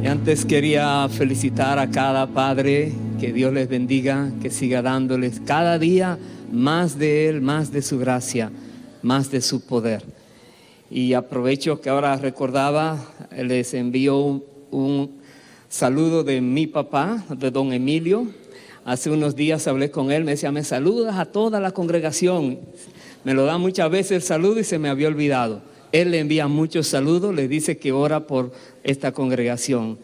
Y antes quería felicitar a cada padre, que Dios les bendiga, que siga dándoles cada día más de Él, más de su gracia, más de su poder. Y aprovecho que ahora recordaba, les envío un saludo de mi papá, de don Emilio. Hace unos días hablé con él, me decía, me saludas a toda la congregación. Me lo da muchas veces el saludo y se me había olvidado. Él le envía muchos saludos, le dice que ora por esta congregación.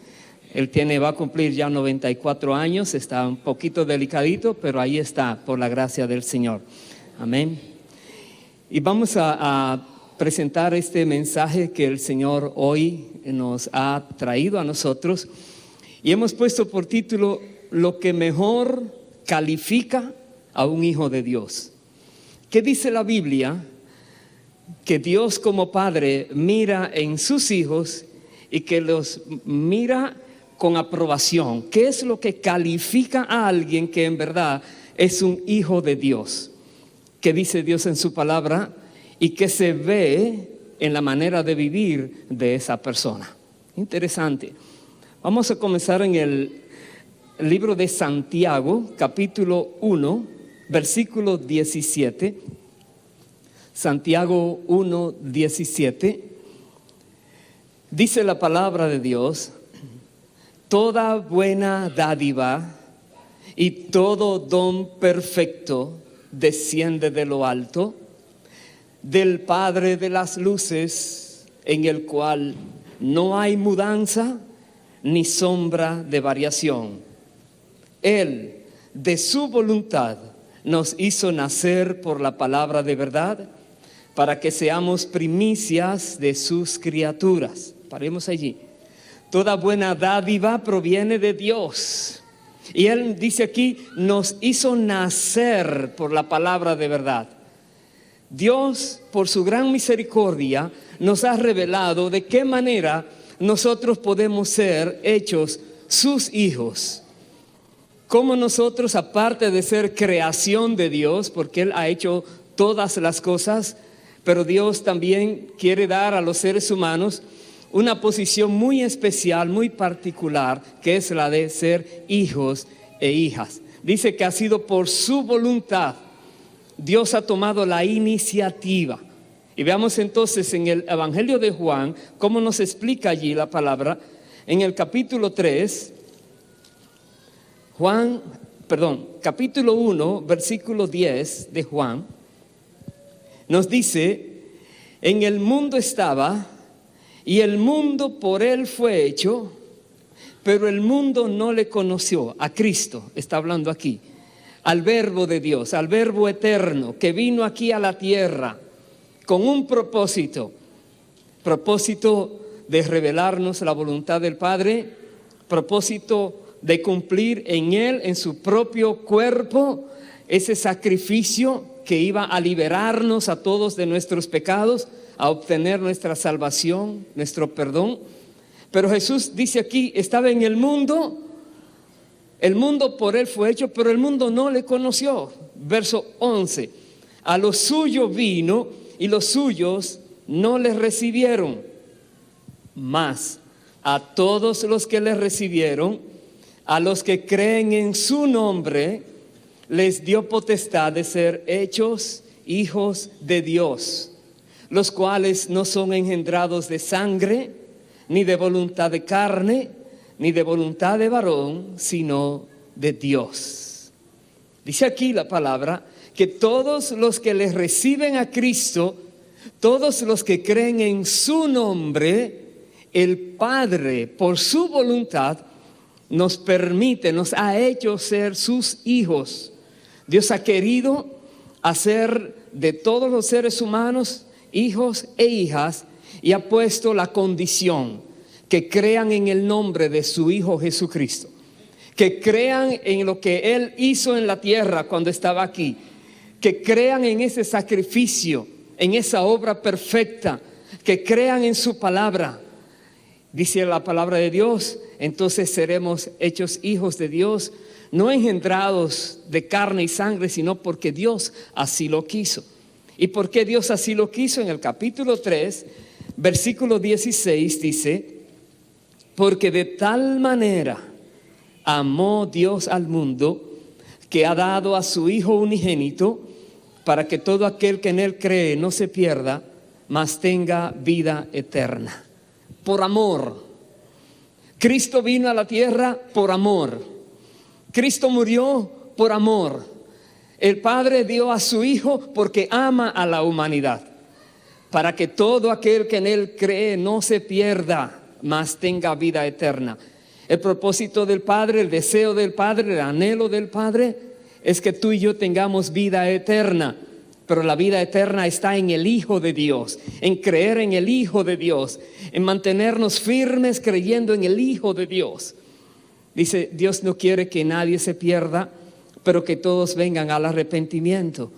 Él va a cumplir ya 94 años, está un poquito delicadito, pero ahí está, por la gracia del Señor. Amén. Y vamos a presentar este mensaje que el Señor hoy nos ha traído a nosotros. Y hemos puesto por título, lo que mejor califica a un hijo de Dios. ¿Qué dice la Biblia? Que Dios como Padre mira en sus hijos y que los mira con aprobación. ¿Qué es lo que califica a alguien que en verdad es un hijo de Dios? ¿Qué dice Dios en su palabra? Y que se ve en la manera de vivir de esa persona. Interesante. Vamos a comenzar en el libro de Santiago, capítulo 1, versículo 17. Santiago 1, 17. Dice la palabra de Dios: toda buena dádiva y todo don perfecto desciende de lo alto, del Padre de las luces, en el cual no hay mudanza ni sombra de variación. Él, de su voluntad, nos hizo nacer por la palabra de verdad, para que seamos primicias de sus criaturas. Paremos allí. Toda buena dádiva proviene de Dios. Y Él dice aquí, nos hizo nacer por la palabra de verdad. Dios, por su gran misericordia, nos ha revelado de qué manera nosotros podemos ser hechos sus hijos. Cómo nosotros, aparte de ser creación de Dios, porque Él ha hecho todas las cosas, pero Dios también quiere dar a los seres humanos una posición muy especial, muy particular, que es la de ser hijos e hijas. Dice que ha sido por su voluntad. Dios ha tomado la iniciativa. Y veamos entonces en el Evangelio de Juan, cómo nos explica allí la palabra. En el capítulo 3, capítulo 1, versículo 10 de Juan, nos dice, en el mundo estaba, y el mundo por él fue hecho, pero el mundo no le conoció. A Cristo está hablando aquí, al Verbo de Dios, al Verbo eterno, que vino aquí a la tierra con un propósito de revelarnos la voluntad del Padre, propósito de cumplir en Él, en su propio cuerpo, ese sacrificio que iba a liberarnos a todos de nuestros pecados, a obtener nuestra salvación, nuestro perdón. Pero Jesús dice aquí, estaba en el mundo por Él fue hecho, pero el mundo no le conoció. Verso 11, a lo suyo vino y los suyos no le recibieron. Mas a todos los que le recibieron, a los que creen en su nombre, les dio potestad de ser hechos hijos de Dios, los cuales no son engendrados de sangre, ni de voluntad de carne, ni de voluntad de varón, sino de Dios. Dice aquí la palabra que todos los que les reciben a Cristo, todos los que creen en su nombre, el Padre, por su voluntad, nos ha hecho ser sus hijos. Dios ha querido hacer de todos los seres humanos hijos e hijas y ha puesto la condición que crean en el nombre de su Hijo Jesucristo, que crean en lo que Él hizo en la tierra cuando estaba aquí, que crean en ese sacrificio, en esa obra perfecta, que crean en su palabra. Dice la palabra de Dios, entonces seremos hechos hijos de Dios, no engendrados de carne y sangre, sino porque Dios así lo quiso. ¿Y por qué Dios así lo quiso? En el capítulo 3, versículo 16 dice, Porque de tal manera amó Dios al mundo, que ha dado a su Hijo unigénito, para que todo aquel que en Él cree no se pierda, mas tenga vida eterna. Por amor. Cristo vino a la tierra por amor. Cristo murió por amor. El Padre dio a su Hijo porque ama a la humanidad, para que todo aquel que en Él cree no se pierda, mas tenga vida eterna. El propósito del Padre, el deseo del Padre, el anhelo del Padre es que tú y yo tengamos vida eterna. Pero la vida eterna está en el Hijo de Dios, en creer en el Hijo de Dios, en mantenernos firmes creyendo en el Hijo de Dios. Dice, Dios no quiere que nadie se pierda, pero que todos vengan al arrepentimiento,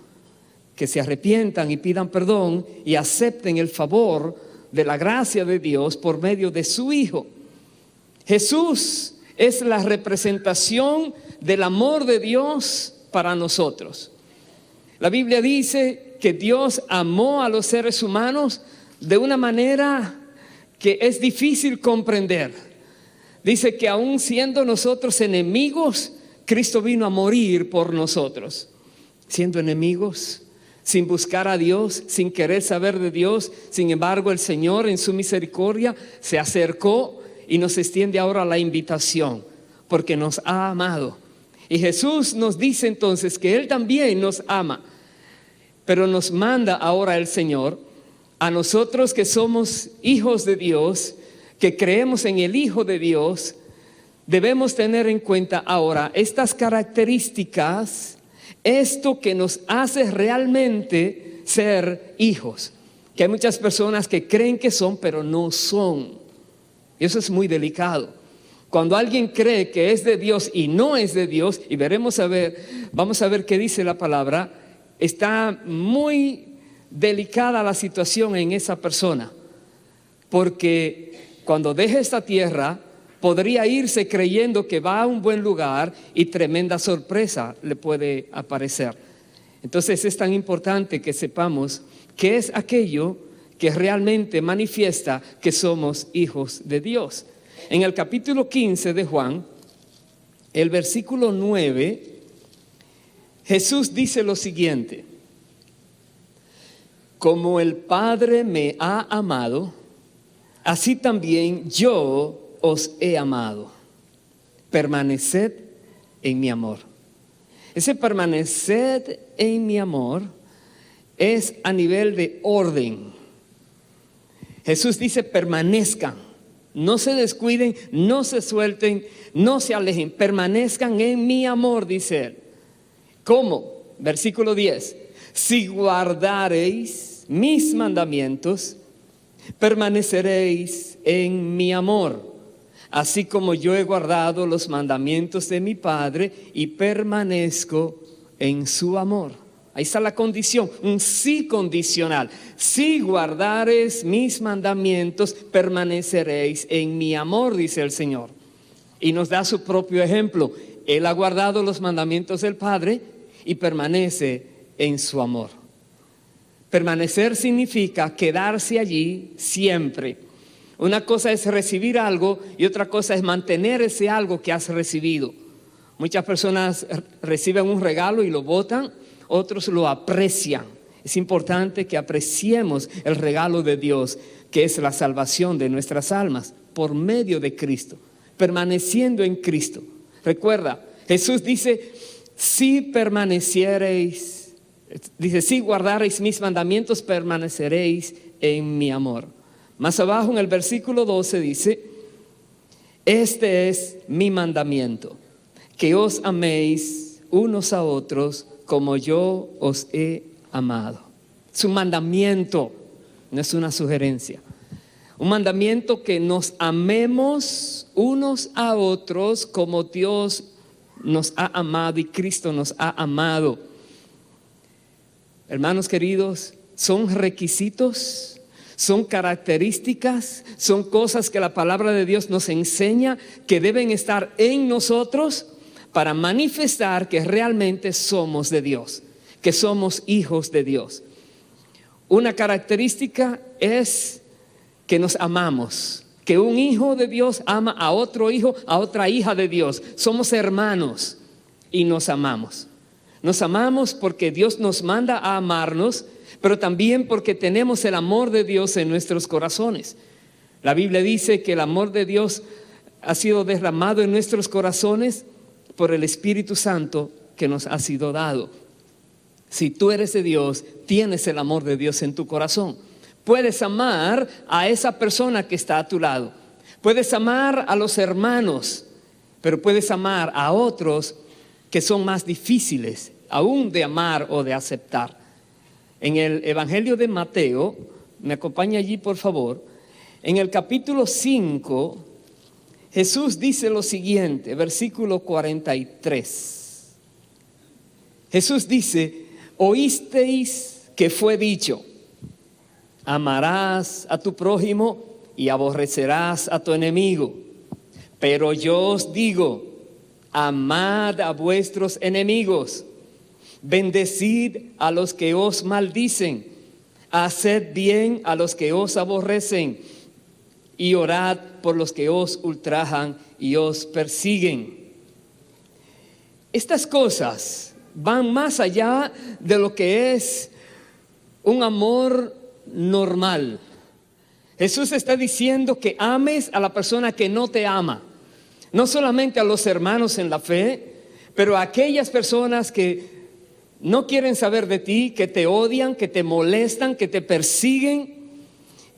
que se arrepientan y pidan perdón y acepten el favor de la gracia de Dios por medio de su Hijo. Jesús es la representación del amor de Dios para nosotros. La Biblia dice que Dios amó a los seres humanos de una manera que es difícil comprender. Dice que aún siendo nosotros enemigos, Cristo vino a morir por nosotros. Siendo enemigos, sin buscar a Dios, sin querer saber de Dios, sin embargo el Señor en su misericordia se acercó y nos extiende ahora la invitación, porque nos ha amado. Y Jesús nos dice entonces que Él también nos ama, pero nos manda ahora el Señor a nosotros que somos hijos de Dios, que creemos en el Hijo de Dios. Debemos tener en cuenta ahora estas características, esto que nos hace realmente ser hijos. Que hay muchas personas que creen que son, pero no son. Y eso es muy delicado. Cuando alguien cree que es de Dios y no es de Dios, y vamos a ver qué dice la palabra, está muy delicada la situación en esa persona, porque cuando deje esta tierra podría irse creyendo que va a un buen lugar y tremenda sorpresa le puede aparecer. Entonces es tan importante que sepamos qué es aquello que realmente manifiesta que somos hijos de Dios. En el capítulo 15 de Juan, el versículo 9, Jesús dice lo siguiente: como el Padre me ha amado, así también yo os he amado. Permaneced en mi amor. Ese permaneced en mi amor es a nivel de orden. Jesús dice permanezcan, no se descuiden, no se suelten, no se alejen, permanezcan en mi amor, dice Él. ¿Cómo? Versículo 10. Si guardareis mis mandamientos, permaneceréis en mi amor, así como yo he guardado los mandamientos de mi Padre y permanezco en su amor. Ahí está la condición, un sí condicional. Si guardareis mis mandamientos, permaneceréis en mi amor, dice el Señor. Y nos da su propio ejemplo. Él ha guardado los mandamientos del Padre y permanece en su amor. Permanecer significa quedarse allí siempre. Una cosa es recibir algo y otra cosa es mantener ese algo que has recibido. Muchas personas reciben un regalo y lo botan, otros lo aprecian. Es importante que apreciemos el regalo de Dios, que es la salvación de nuestras almas por medio de Cristo, permaneciendo en Cristo. Recuerda, Jesús dice, si permaneciereis, dice, si guardareis mis mandamientos, permaneceréis en mi amor. Más abajo en el versículo 12 dice, este es mi mandamiento, que os améis unos a otros como yo os he amado. Es un mandamiento, no es una sugerencia. Un mandamiento que nos amemos unos a otros como Dios nos ha amado y Cristo nos ha amado. Hermanos queridos, son requisitos, son características, son cosas que la palabra de Dios nos enseña que deben estar en nosotros para manifestar que realmente somos de Dios, que somos hijos de Dios. Una característica es que nos amamos, que un hijo de Dios ama a otro hijo, a otra hija de Dios. Somos hermanos y nos amamos. Nos amamos porque Dios nos manda a amarnos, pero también porque tenemos el amor de Dios en nuestros corazones. La Biblia dice que el amor de Dios ha sido derramado en nuestros corazones por el Espíritu Santo que nos ha sido dado. Si tú eres de Dios, tienes el amor de Dios en tu corazón. Puedes amar a esa persona que está a tu lado. Puedes amar a los hermanos, pero puedes amar a otros que son más difíciles aún de amar o de aceptar. En el Evangelio de Mateo, me acompaña allí por favor, en el capítulo 5, Jesús dice lo siguiente, versículo 43. Jesús dice: oísteis que fue dicho, amarás a tu prójimo y aborrecerás a tu enemigo. Pero yo os digo, amad a vuestros enemigos, bendecid a los que os maldicen, haced bien a los que os aborrecen y orad por los que os ultrajan y os persiguen. Estas cosas van más allá de lo que es un amor normal. Jesús está diciendo que ames a la persona que no te ama, no solamente a los hermanos en la fe, pero a aquellas personas que no quieren saber de ti, que te odian, que te molestan, que te persiguen,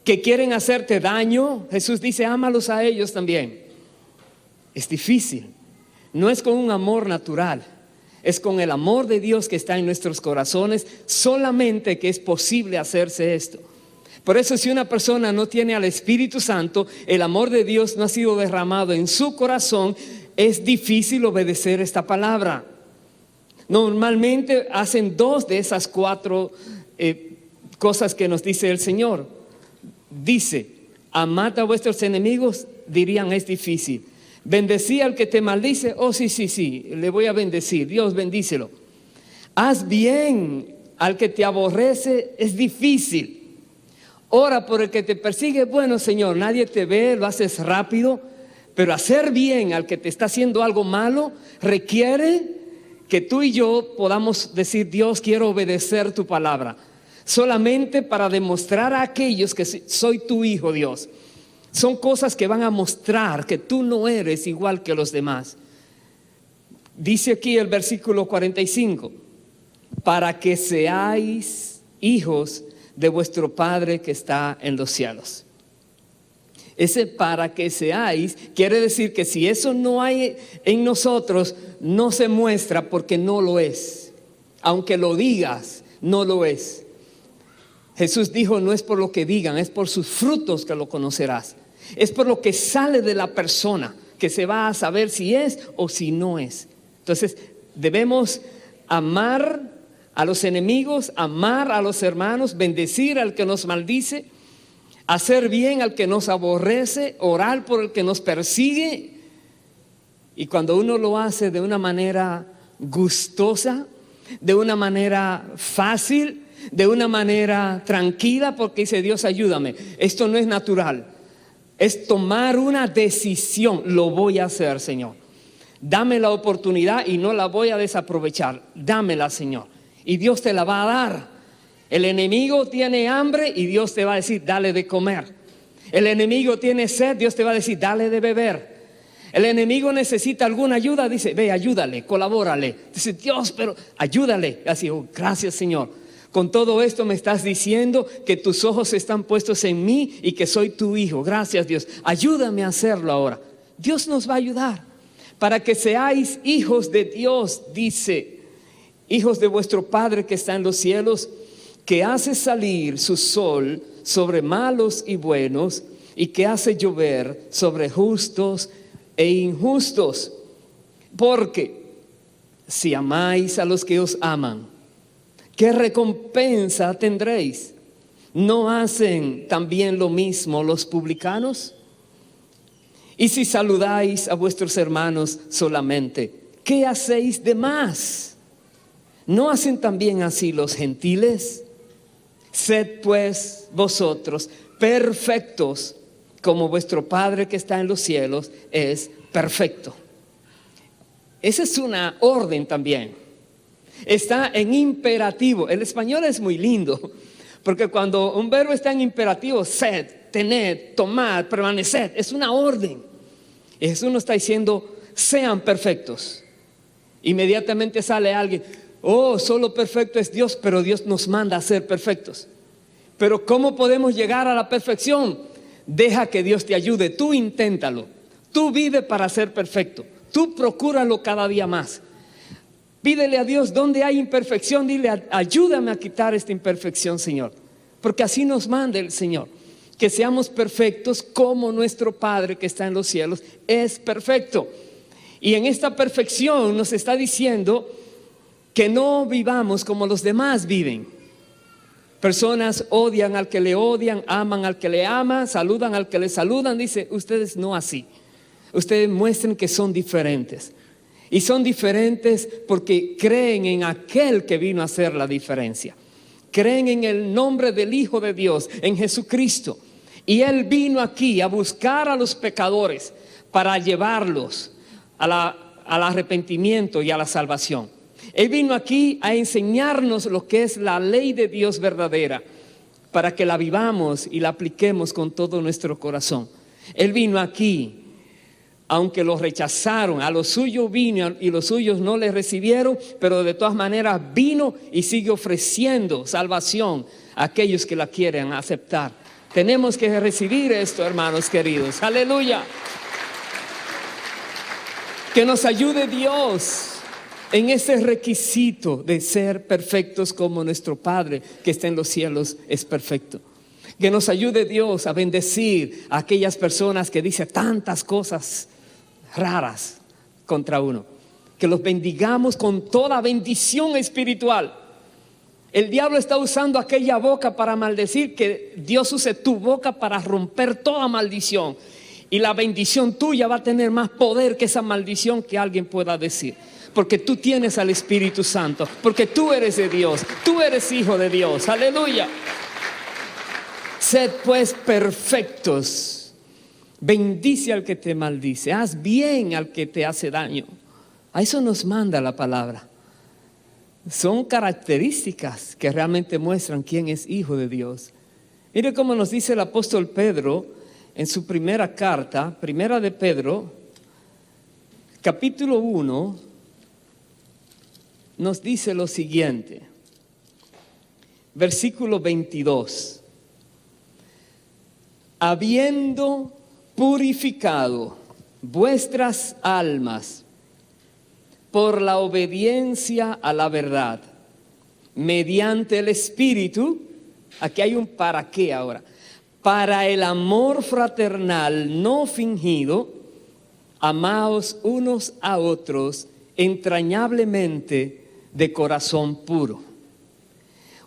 que quieren hacerte daño. Jesús dice, ámalos a ellos también. Es difícil, no es con un amor natural, es con el amor de Dios que está en nuestros corazones, solamente que es posible hacerse esto. Por eso, si una persona no tiene al Espíritu Santo, el amor de Dios no ha sido derramado en su corazón, es difícil obedecer esta palabra. Normalmente hacen 2 de esas 4 cosas que nos dice el Señor. Dice, amad a vuestros enemigos, dirían es difícil. Bendecí al que te maldice, oh sí, le voy a bendecir, Dios bendícelo. Haz bien al que te aborrece, es difícil. Ora por el que te persigue, bueno Señor, nadie te ve, lo haces rápido, pero hacer bien al que te está haciendo algo malo requiere que tú y yo podamos decir, Dios, quiero obedecer tu palabra, solamente para demostrar a aquellos que soy tu hijo, Dios. Son cosas que van a mostrar que tú no eres igual que los demás. Dice aquí el versículo 45, para que seáis hijos de vuestro Padre que está en los cielos. Ese para que seáis quiere decir que si eso no hay en nosotros, no se muestra porque no lo es. Aunque lo digas, no lo es. Jesús dijo, no es por lo que digan, es por sus frutos que lo conocerás. Es por lo que sale de la persona que se va a saber si es o si no es. Entonces debemos amar a los enemigos, amar a los hermanos, bendecir al que nos maldice, hacer bien al que nos aborrece, orar por el que nos persigue. Y cuando uno lo hace de una manera gustosa, de una manera fácil, de una manera tranquila, porque dice Dios ayúdame, esto no es natural, es tomar una decisión, lo voy a hacer Señor, dame la oportunidad y no la voy a desaprovechar, dámela Señor, y Dios te la va a dar. El enemigo tiene hambre y Dios te va a decir dale de comer. El enemigo tiene sed, Dios te va a decir dale de beber. El enemigo necesita alguna ayuda, dice ve ayúdale, colabórale. Dice Dios pero ayúdale, así, oh, gracias Señor. Con todo esto me estás diciendo que tus ojos están puestos en mí y que soy tu hijo. Gracias Dios, ayúdame a hacerlo ahora. Dios nos va a ayudar para que seáis hijos de Dios, dice, hijos de vuestro Padre que está en los cielos, que hace salir su sol sobre malos y buenos y que hace llover sobre justos e injustos. Porque si amáis a los que os aman, ¿qué recompensa tendréis? ¿No hacen también lo mismo los publicanos? Y si saludáis a vuestros hermanos solamente, ¿qué hacéis de más? ¿No hacen también así los gentiles? Sed pues vosotros perfectos, como vuestro Padre que está en los cielos es perfecto. Esa es una orden también. Está en imperativo. El español es muy lindo, porque cuando un verbo está en imperativo, sed, tened, tomad, permaneced, es una orden. Y Jesús nos está diciendo, sean perfectos. Inmediatamente sale alguien, oh, solo perfecto es Dios, pero Dios nos manda a ser perfectos. Pero ¿cómo podemos llegar a la perfección? Deja que Dios te ayude, tú inténtalo. Tú vive para ser perfecto, tú procúralo cada día más. Pídele a Dios donde hay imperfección, dile, ayúdame a quitar esta imperfección, Señor. Porque así nos manda el Señor, que seamos perfectos como nuestro Padre que está en los cielos es perfecto. Y en esta perfección nos está diciendo que no vivamos como los demás viven. Personas odian al que le odian, aman al que le ama, saludan al que le saludan. Dice, ustedes no así. Ustedes muestren que son diferentes. Y son diferentes porque creen en aquel que vino a hacer la diferencia. Creen en el nombre del Hijo de Dios, en Jesucristo. Y Él vino aquí a buscar a los pecadores para llevarlos al arrepentimiento y a la salvación. Él vino aquí a enseñarnos lo que es la ley de Dios verdadera, para que la vivamos y la apliquemos con todo nuestro corazón. Él vino aquí, aunque los rechazaron, a los suyos vino y los suyos no le recibieron, pero de todas maneras vino y sigue ofreciendo salvación a aquellos que la quieren aceptar. Tenemos que recibir esto, hermanos queridos. Aleluya. Que nos ayude Dios en ese requisito de ser perfectos como nuestro Padre que está en los cielos es perfecto. Que nos ayude Dios a bendecir a aquellas personas que dicen tantas cosas raras contra uno. Que los bendigamos con toda bendición espiritual. El diablo está usando aquella boca para maldecir, que Dios use tu boca para romper toda maldición. Y la bendición tuya va a tener más poder que esa maldición que alguien pueda decir. Porque tú tienes al Espíritu Santo. Porque tú eres de Dios. Tú eres hijo de Dios. Aleluya. Sed pues perfectos. Bendice al que te maldice. Haz bien al que te hace daño. A eso nos manda la palabra. Son características que realmente muestran quién es hijo de Dios. Mire cómo nos dice el apóstol Pedro en su primera carta, primera de Pedro, capítulo 1, nos dice lo siguiente, versículo 22. Habiendo purificado vuestras almas por la obediencia a la verdad, mediante el Espíritu, aquí hay un para qué ahora, para el amor fraternal no fingido, amaos unos a otros entrañablemente de corazón puro.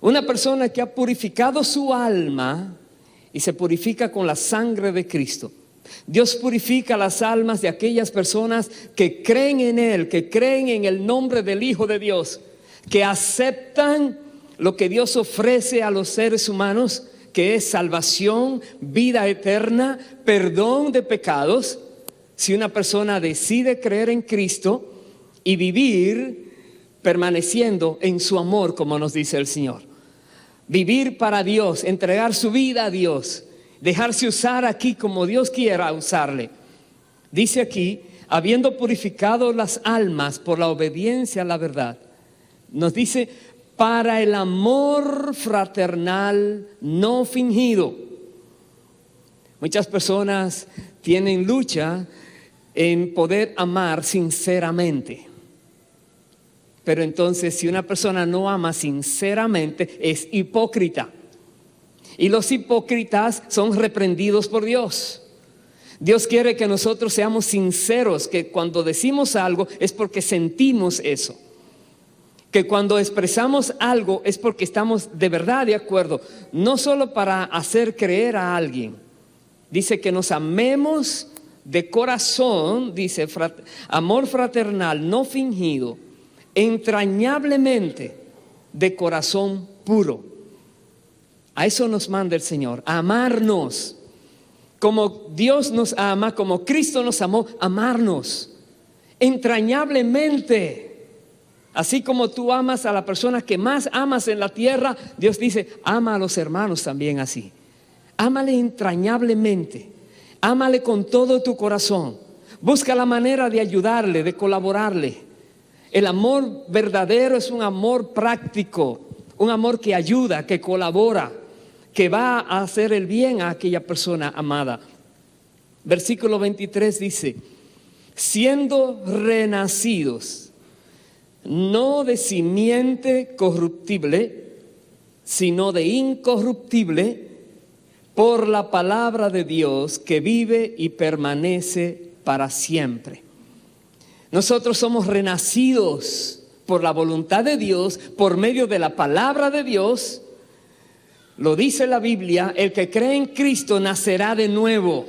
Una persona que ha purificado su alma y se purifica con la sangre de Cristo. Dios purifica las almas de aquellas personas que creen en Él, que creen en el nombre del Hijo de Dios, que aceptan lo que Dios ofrece a los seres humanos, que es salvación, vida eterna, perdón de pecados. Si una persona decide creer en Cristo y vivir permaneciendo en su amor, como nos dice el Señor. Vivir para Dios, entregar su vida a Dios, dejarse usar aquí como Dios quiera usarle. Dice aquí, habiendo purificado las almas por la obediencia a la verdad, nos dice, para el amor fraternal no fingido. Muchas personas tienen lucha en poder amar sinceramente. Pero entonces, si una persona no ama sinceramente, es hipócrita. Y los hipócritas son reprendidos por Dios. Dios quiere que nosotros seamos sinceros, que cuando decimos algo es porque sentimos eso. Que cuando expresamos algo es porque estamos de verdad de acuerdo. No solo para hacer creer a alguien. Dice que nos amemos de corazón, dice, amor fraternal no fingido, entrañablemente de corazón puro. A eso nos manda el Señor, a amarnos como Dios nos ama, como Cristo nos amó, amarnos entrañablemente. Así como tú amas a la persona que más amas en la tierra, Dios dice, ama a los hermanos también así. Ámale entrañablemente, ámale con todo tu corazón. Busca la manera de ayudarle, de colaborarle. El amor verdadero es un amor práctico, un amor que ayuda, que colabora, que va a hacer el bien a aquella persona amada. Versículo 23 dice, siendo renacidos, no de simiente corruptible, sino de incorruptible, por la palabra de Dios que vive y permanece para siempre. Nosotros somos renacidos por la voluntad de Dios, por medio de la palabra de Dios. Lo dice la Biblia, el que cree en Cristo nacerá de nuevo.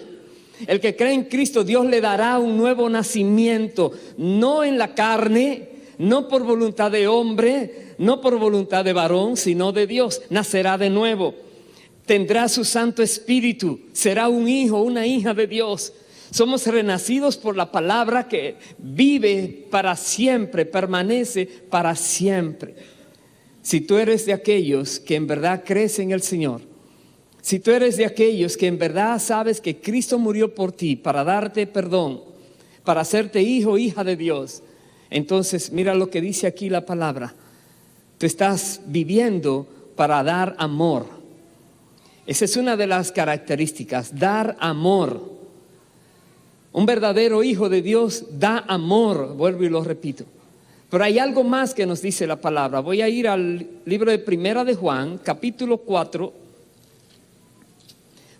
El que cree en Cristo, Dios le dará un nuevo nacimiento, no en la carne, no por voluntad de hombre, no por voluntad de varón, sino de Dios. Nacerá de nuevo, tendrá su Santo Espíritu, será un hijo, una hija de Dios. Somos renacidos por la palabra que vive para siempre, permanece para siempre. Si tú eres de aquellos que en verdad crees en el Señor, si tú eres de aquellos que en verdad sabes que Cristo murió por ti para darte perdón, para hacerte hijo o hija de Dios, entonces mira lo que dice aquí la palabra. Tú estás viviendo para dar amor. Esa es una de las características, dar amor. Un verdadero hijo de Dios da amor, vuelvo y lo repito. Pero hay algo más que nos dice la palabra. Voy a ir al libro de Primera de Juan, capítulo 4,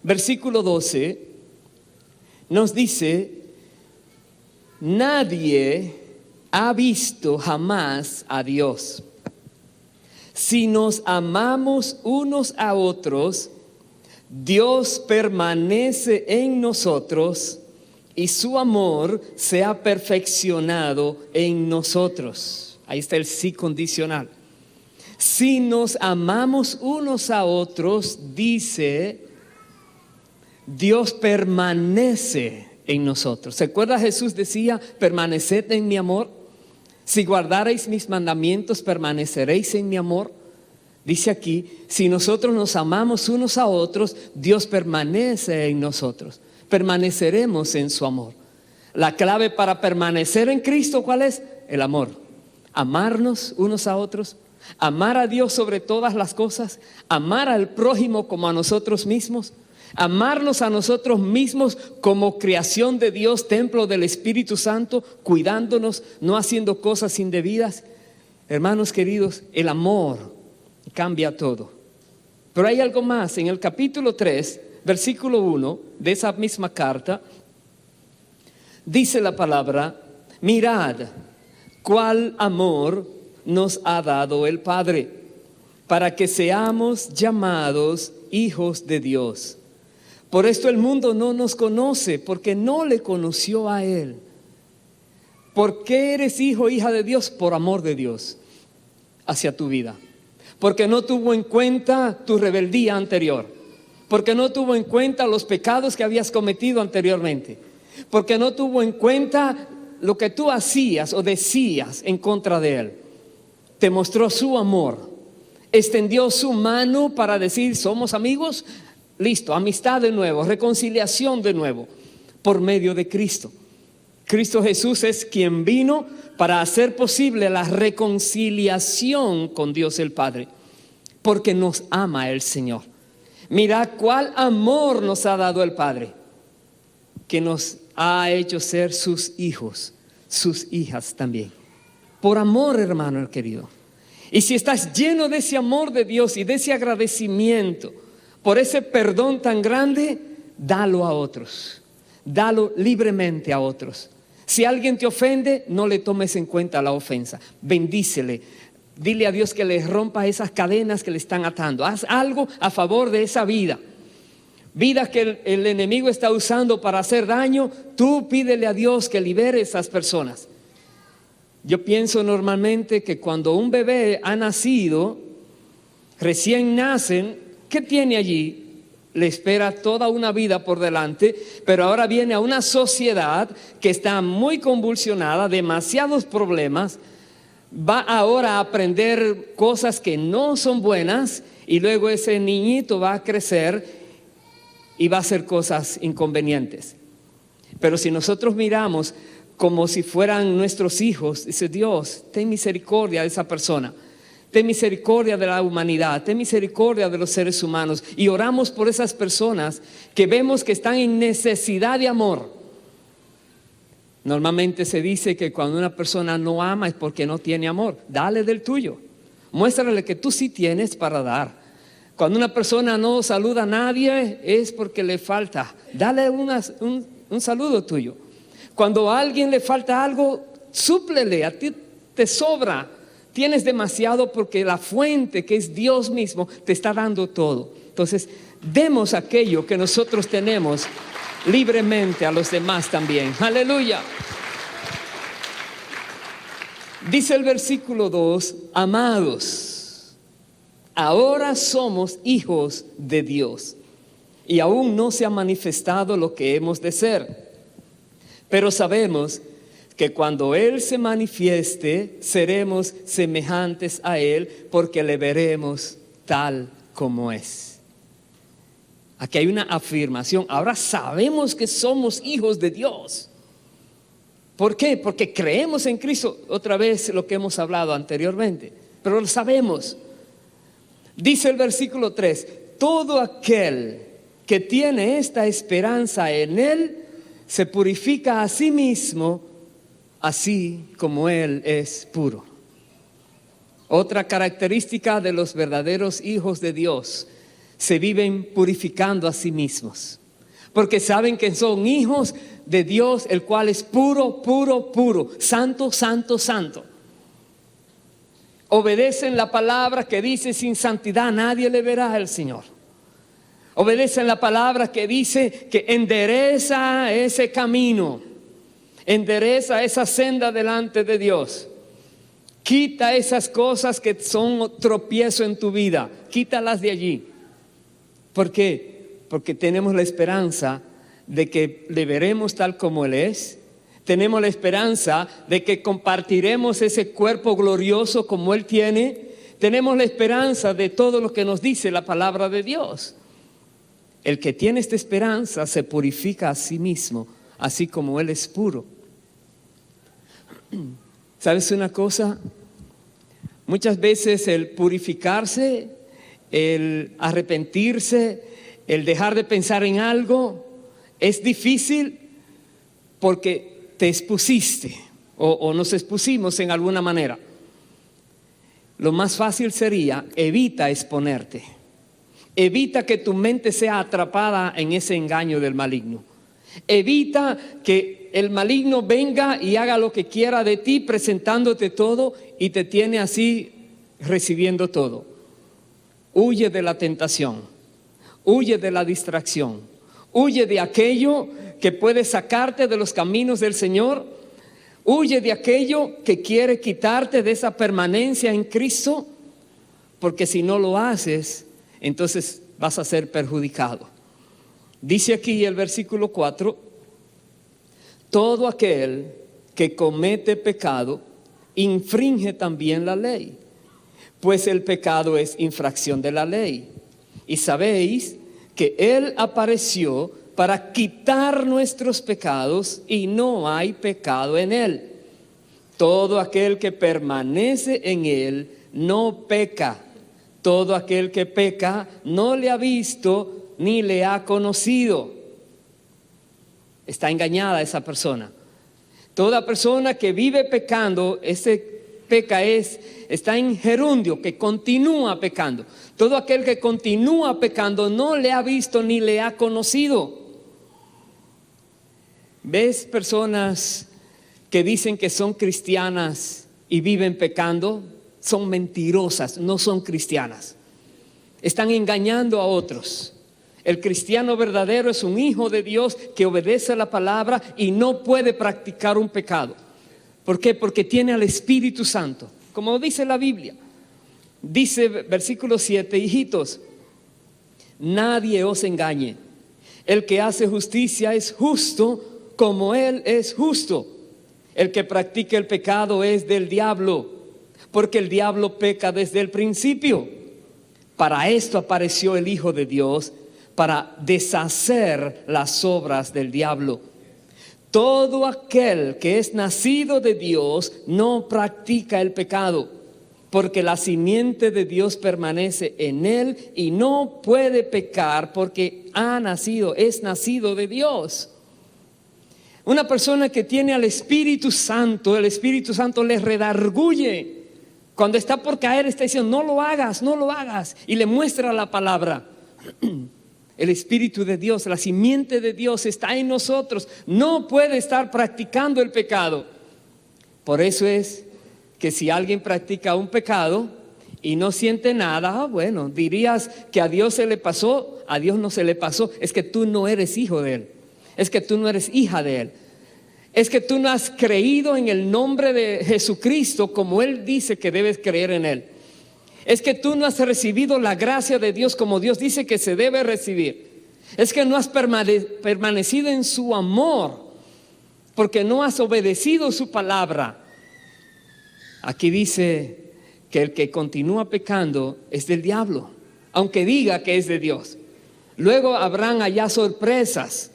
versículo 12. Nos dice, nadie ha visto jamás a Dios. Si nos amamos unos a otros, Dios permanece en nosotros y su amor se ha perfeccionado en nosotros. Ahí está el sí condicional. Si nos amamos unos a otros, dice, Dios permanece en nosotros. ¿Se acuerda? Jesús decía, permaneced en mi amor. Si guardareis mis mandamientos, permaneceréis en mi amor. Dice aquí, si nosotros nos amamos unos a otros, Dios permanece en nosotros. Permaneceremos en su amor. La clave para permanecer en Cristo, ¿cuál es? El amor. Amarnos unos a otros, amar a Dios sobre todas las cosas, amar al prójimo como a nosotros mismos, amarnos a nosotros mismos como creación de Dios, templo del Espíritu Santo, cuidándonos, no haciendo cosas indebidas. Hermanos queridos, el amor cambia todo. Pero hay algo más. En el capítulo 3, versículo 1 de esa misma carta, dice la palabra, mirad cuál amor nos ha dado el Padre, para que seamos llamados hijos de Dios. Por esto el mundo no nos conoce, porque no le conoció a Él. ¿Por qué eres hijo, hija de Dios? Por amor de Dios hacia tu vida. Porque no tuvo en cuenta tu rebeldía anterior. Porque no tuvo en cuenta los pecados que habías cometido anteriormente. Porque no tuvo en cuenta lo que tú hacías o decías en contra de Él. Te mostró su amor. Extendió su mano para decir, somos amigos. Listo, amistad de nuevo, reconciliación de nuevo, por medio de Cristo. Cristo Jesús es quien vino para hacer posible la reconciliación con Dios el Padre, porque nos ama el Señor. Mirad cuál amor nos ha dado el Padre, que nos ha hecho ser sus hijos, sus hijas también. Por amor, hermano querido. Y si estás lleno de ese amor de Dios y de ese agradecimiento por ese perdón tan grande, dalo a otros. Dalo libremente a otros. Si alguien te ofende, no le tomes en cuenta la ofensa. Bendícele. Dile a Dios que le rompa esas cadenas que le están atando. Haz algo a favor de esa vida. Vida que el enemigo está usando para hacer daño. Tú pídele a Dios que libere a esas personas. Yo pienso normalmente que cuando un bebé ha nacido, recién nacen, ¿qué tiene allí? le espera toda una vida por delante, pero ahora viene a una sociedad que está muy convulsionada, demasiados problemas. Va ahora a aprender cosas que no son buenas y luego ese niñito va a crecer y va a hacer cosas inconvenientes. Pero si nosotros miramos como si fueran nuestros hijos, dice Dios, ten misericordia de esa persona, ten misericordia de la humanidad, ten misericordia de los seres humanos, y oramos por esas personas que vemos que están en necesidad de amor. Normalmente se dice que cuando una persona no ama es porque no tiene amor. Dale del tuyo, muéstrale que tú sí tienes para dar. Cuando una persona no saluda a nadie es porque le falta. Dale un saludo tuyo. Cuando a alguien le falta algo, súplele, a ti te sobra. Tienes demasiado porque la fuente, que es Dios mismo, te está dando todo. Entonces, demos aquello que nosotros tenemos libremente a los demás también. Aleluya. Dice el versículo 2, amados, ahora somos hijos de Dios y aún no se ha manifestado lo que hemos de ser. Pero sabemos que cuando Él se manifieste, seremos semejantes a Él porque le veremos tal como es. Aquí hay una afirmación. Ahora sabemos que somos hijos de Dios. ¿Por qué? Porque creemos en Cristo. Otra vez lo que hemos hablado anteriormente. Pero lo sabemos. Dice el versículo 3. Todo aquel que tiene esta esperanza en Él se purifica a sí mismo, así como Él es puro. Otra característica de los verdaderos hijos de Dios: se viven purificando a sí mismos, porque saben que son hijos de Dios, el cual es puro, puro, puro, santo, santo, santo. Obedecen la palabra que dice: sin santidad nadie le verá al Señor. Obedecen la palabra que dice que endereza ese camino, endereza esa senda delante de Dios. Quita esas cosas que son tropiezo en tu vida, quítalas de allí. ¿Por qué? Porque tenemos la esperanza de que le veremos tal como Él es. Tenemos la esperanza de que compartiremos ese cuerpo glorioso como Él tiene. Tenemos la esperanza de todo lo que nos dice la palabra de Dios. El que tiene esta esperanza se purifica a sí mismo, así como Él es puro. ¿Sabes una cosa? Muchas veces el purificarse, el arrepentirse, el dejar de pensar en algo es difícil porque te expusiste o nos expusimos en alguna manera. Lo más fácil sería: evita exponerte. Evita que tu mente sea atrapada en ese engaño del maligno. Evita que el maligno venga y haga lo que quiera de ti, presentándote todo, y te tiene así recibiendo todo. Huye de la tentación, huye de la distracción, huye de aquello que puede sacarte de los caminos del Señor, huye de aquello que quiere quitarte de esa permanencia en Cristo, porque si no lo haces, entonces vas a ser perjudicado. Dice aquí el versículo 4: todo aquel que comete pecado infringe también la ley, pues el pecado es infracción de la ley. Y sabéis que Él apareció para quitar nuestros pecados y no hay pecado en Él. Todo aquel que permanece en Él no peca. Todo aquel que peca no le ha visto ni le ha conocido. Está engañada esa persona. Toda persona que vive pecando, está en gerundio, que continúa pecando. Todo aquel que continúa pecando no le ha visto ni le ha conocido. ¿Ves personas que dicen que son cristianas y viven pecando? Son mentirosas, no son cristianas. Están engañando a otros. El cristiano verdadero es un hijo de Dios que obedece a la palabra y no puede practicar un pecado. ¿Por qué? Porque tiene al Espíritu Santo. Como dice la Biblia. Dice versículo 7: hijitos, nadie os engañe. El que hace justicia es justo como Él es justo. El que practica el pecado es del diablo, porque el diablo peca desde el principio. Para esto apareció el Hijo de Dios, para deshacer las obras del diablo. Todo aquel que es nacido de Dios no practica el pecado, porque la simiente de Dios permanece en él y no puede pecar porque es nacido de Dios. Una persona que tiene al Espíritu Santo, el Espíritu Santo le redarguye. Cuando está por caer está diciendo, no lo hagas, no lo hagas. Y le muestra la palabra. El Espíritu de Dios, la simiente de Dios está en nosotros. No puede estar practicando el pecado. Por eso es que si alguien practica un pecado y no siente nada, bueno, dirías que a Dios se le pasó. A Dios no se le pasó. Es que tú no eres hijo de Él. Es que tú no eres hija de Él. Es que tú no has creído en el nombre de Jesucristo como Él dice que debes creer en Él. Es que tú no has recibido la gracia de Dios como Dios dice que se debe recibir. Es que no has permanecido en su amor porque no has obedecido su palabra. Aquí dice que el que continúa pecando es del diablo, aunque diga que es de Dios. Luego habrán allá sorpresas.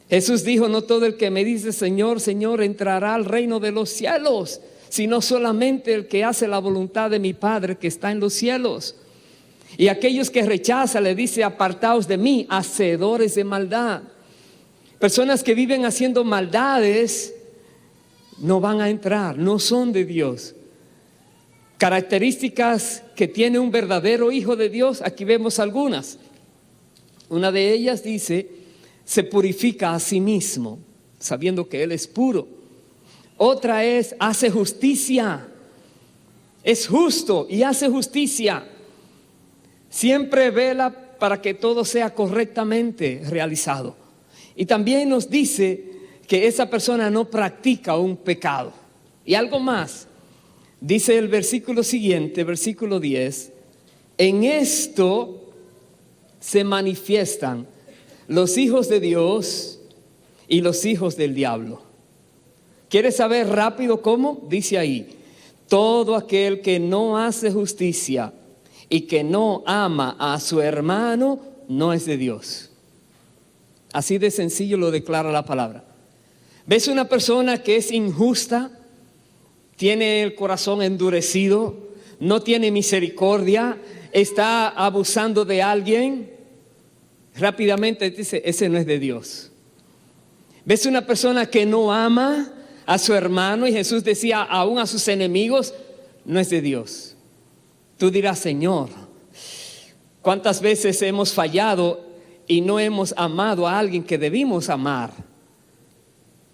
Jesús dijo, no todo el que me dice Señor, Señor entrará al reino de los cielos, sino solamente el que hace la voluntad de mi Padre que está en los cielos. Y aquellos que rechazan, le dice, apartaos de mí, hacedores de maldad. Personas que viven haciendo maldades no van a entrar, no son de Dios. Características que tiene un verdadero hijo de Dios, aquí vemos algunas. Una de ellas dice, se purifica a sí mismo, sabiendo que Él es puro. Otra es, hace justicia. Es justo y hace justicia. Siempre vela para que todo sea correctamente realizado. Y también nos dice que esa persona no practica un pecado. Y algo más, dice el versículo siguiente, versículo 10, en esto se manifiestan los hijos de Dios y los hijos del diablo. ¿Quieres saber rápido cómo? Dice ahí, todo aquel que no hace justicia y que no ama a su hermano no es de Dios. Así de sencillo lo declara la palabra. ¿Ves una persona que es injusta? Tiene el corazón endurecido, no tiene misericordia, está abusando de alguien. Rápidamente dice, ese no es de Dios. ¿Ves una persona que no ama a su hermano? Y Jesús decía, aún a sus enemigos, no es de Dios. Tú dirás, Señor, ¿cuántas veces hemos fallado y no hemos amado a alguien que debimos amar?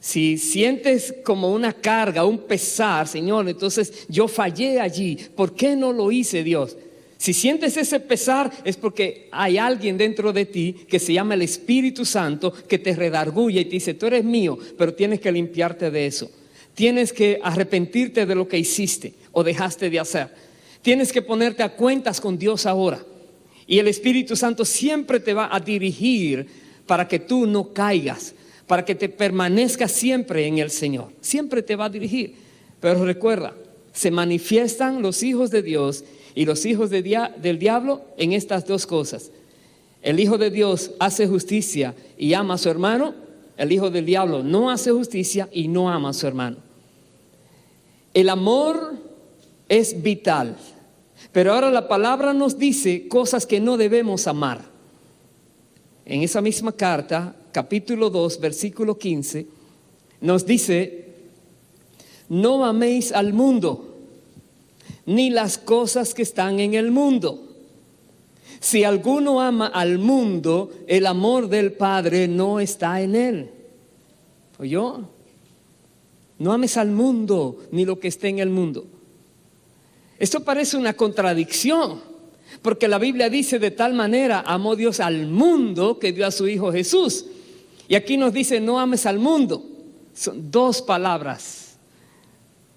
Si sientes como una carga, un pesar, Señor, entonces yo fallé allí. ¿Por qué no lo hice, Dios? Si sientes ese pesar es porque hay alguien dentro de ti que se llama el Espíritu Santo que te redarguye y te dice, tú eres mío, pero tienes que limpiarte de eso. Tienes que arrepentirte de lo que hiciste o dejaste de hacer. Tienes que ponerte a cuentas con Dios ahora. Y el Espíritu Santo siempre te va a dirigir para que tú no caigas, para que te permanezcas siempre en el Señor. Siempre te va a dirigir. Pero recuerda, se manifiestan los hijos de Dios y los hijos del diablo en estas dos cosas. El Hijo de Dios hace justicia y ama a su hermano. El hijo del diablo no hace justicia y no ama a su hermano. El amor es vital. Pero ahora la palabra nos dice cosas que no debemos amar. En esa misma carta, capítulo 2, versículo 15, nos dice, no améis al mundo, ni las cosas que están en el mundo. Si alguno ama al mundo, el amor del Padre no está en él. ¿Oyó? No ames al mundo, ni lo que esté en el mundo. Esto parece una contradicción, porque la Biblia dice de tal manera amó Dios al mundo que dio a su Hijo Jesús. Y aquí nos dice no ames al mundo. Son dos palabras,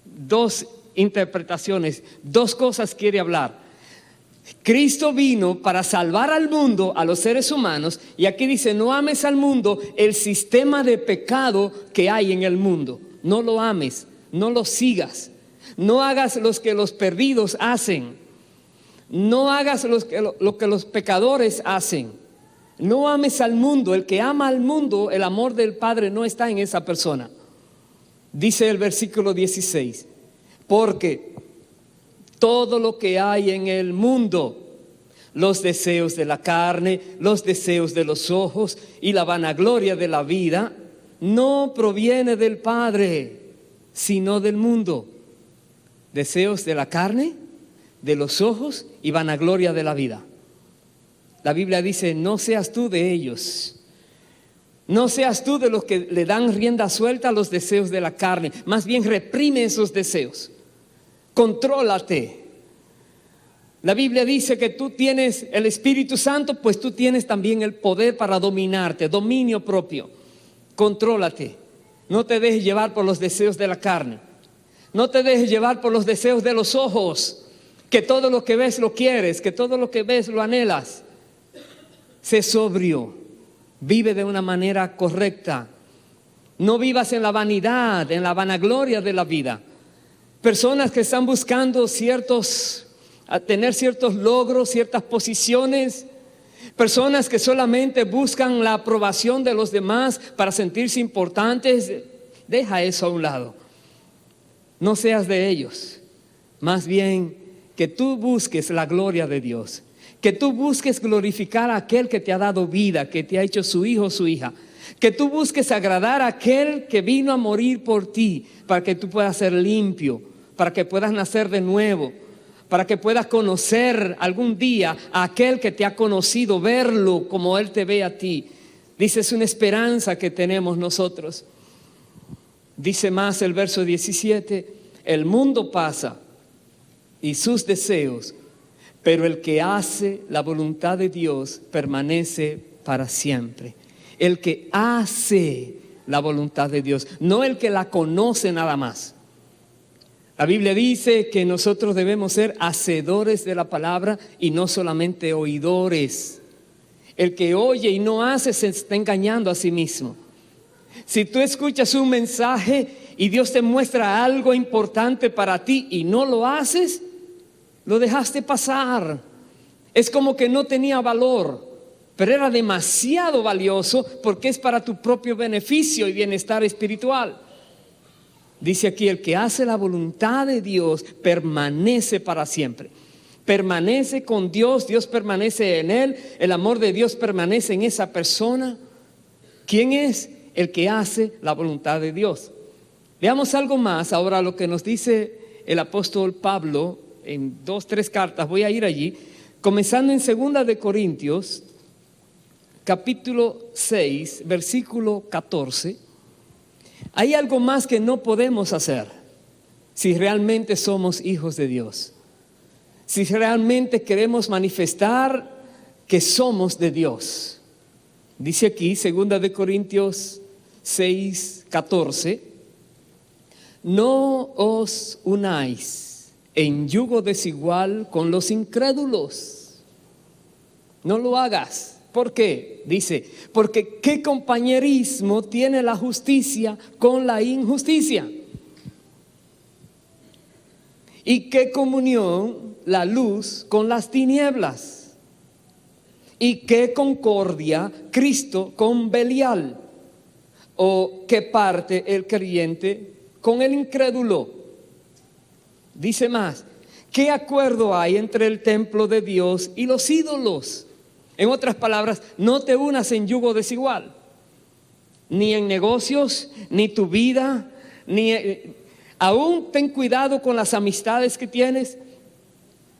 dos interpretaciones, dos cosas quiere hablar. Cristo vino para salvar al mundo, a los seres humanos, y aquí dice, no ames al mundo, el sistema de pecado que hay en el mundo. No lo ames, no lo sigas, no hagas lo que los perdidos hacen, no hagas lo que los pecadores hacen. No ames al mundo. El que ama al mundo, el amor del Padre no está en esa persona. Dice el versículo 16, porque todo lo que hay en el mundo, los deseos de la carne, los deseos de los ojos y la vanagloria de la vida, no proviene del Padre, sino del mundo. Deseos de la carne, de los ojos y vanagloria de la vida. La Biblia dice, no seas tú de ellos. No seas tú de los que le dan rienda suelta a los deseos de la carne. Más bien reprime esos deseos. Contrólate. La Biblia dice que tú tienes el Espíritu Santo, pues tú tienes también el poder para dominarte, dominio propio. Contrólate. No te dejes llevar por los deseos de la carne. No te dejes llevar por los deseos de los ojos, que todo lo que ves lo quieres, que todo lo que ves lo anhelas. Sé sobrio, vive de una manera correcta. No vivas en la vanidad, en la vanagloria de la vida. Personas que están buscando tener ciertos logros, ciertas posiciones. Personas que solamente buscan la aprobación de los demás para sentirse importantes. Deja eso a un lado. No seas de ellos. Más bien que tú busques la gloria de Dios. Que tú busques glorificar a aquel que te ha dado vida, que te ha hecho su hijo o su hija. Que tú busques agradar a aquel que vino a morir por ti, para que tú puedas ser limpio, para que puedas nacer de nuevo, para que puedas conocer algún día a aquel que te ha conocido, verlo como Él te ve a ti. Dice, es una esperanza que tenemos nosotros. Dice más el verso 17, el mundo pasa y sus deseos, pero el que hace la voluntad de Dios permanece para siempre. El que hace la voluntad de Dios, no el que la conoce nada más. La Biblia dice que nosotros debemos ser hacedores de la palabra y no solamente oidores. El que oye y no hace se está engañando a sí mismo. Si tú escuchas un mensaje y Dios te muestra algo importante para ti y no lo haces, lo dejaste pasar. Es como que no tenía valor, pero era demasiado valioso porque es para tu propio beneficio y bienestar espiritual. Dice aquí, el que hace la voluntad de Dios permanece para siempre. Permanece con Dios, Dios permanece en él, el amor de Dios permanece en esa persona. ¿Quién es? El que hace la voluntad de Dios. Veamos algo más ahora, lo que nos dice el apóstol Pablo en 2-3 cartas. Voy a ir allí, comenzando en 2 de Corintios, capítulo 6, versículo 14. Hay algo más que no podemos hacer si realmente somos hijos de Dios. Si realmente queremos manifestar que somos de Dios. Dice aquí, 2 de Corintios 6, 14. No os unáis en yugo desigual con los incrédulos. No lo hagas. ¿Por qué? Dice, porque ¿qué compañerismo tiene la justicia con la injusticia? ¿Y qué comunión la luz con las tinieblas? ¿Y qué concordia Cristo con Belial? ¿O qué parte el creyente con el incrédulo? Dice más, ¿qué acuerdo hay entre el templo de Dios y los ídolos? En otras palabras, no te unas en yugo desigual, ni en negocios, ni tu vida, aún ten cuidado con las amistades que tienes.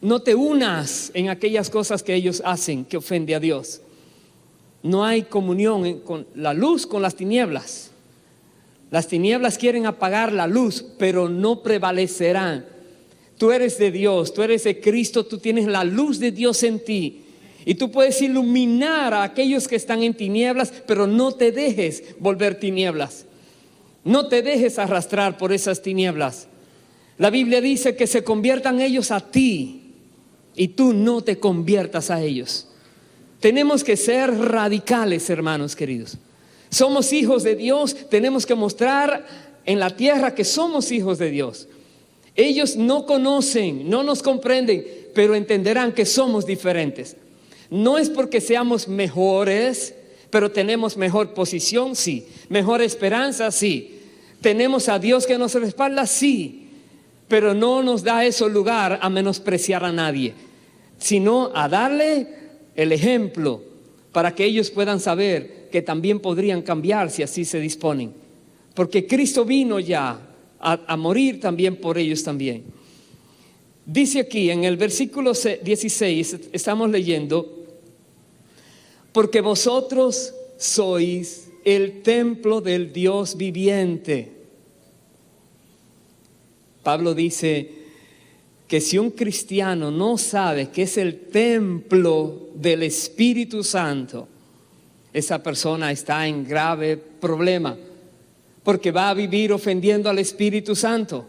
No te unas en aquellas cosas que ellos hacen que ofende a Dios. No hay comunión con la luz con las tinieblas. Las tinieblas quieren apagar la luz, pero no prevalecerán. Tú eres de Dios, tú eres de Cristo, tú tienes la luz de Dios en ti. Y tú puedes iluminar a aquellos que están en tinieblas, pero no te dejes volver tinieblas. No te dejes arrastrar por esas tinieblas. La Biblia dice que se conviertan ellos a ti. y tú no te conviertas a ellos. Tenemos que ser radicales, hermanos queridos. Somos hijos de Dios, tenemos que mostrar en la tierra que somos hijos de Dios. Ellos no conocen, no nos comprenden, pero entenderán que somos diferentes. No es porque seamos mejores, pero tenemos mejor posición, sí. Mejor esperanza, sí. Tenemos a Dios que nos respalda, sí. Pero no nos da eso lugar a menospreciar a nadie, sino a darle el ejemplo para que ellos puedan saber que también podrían cambiar si así se disponen. Porque Cristo vino ya a morir también por ellos también. Dice aquí en el versículo 16, estamos leyendo: porque vosotros sois el templo del Dios viviente. Pablo dice que si un cristiano no sabe que es el templo del Espíritu Santo, esa persona está en grave problema, porque va a vivir ofendiendo al Espíritu Santo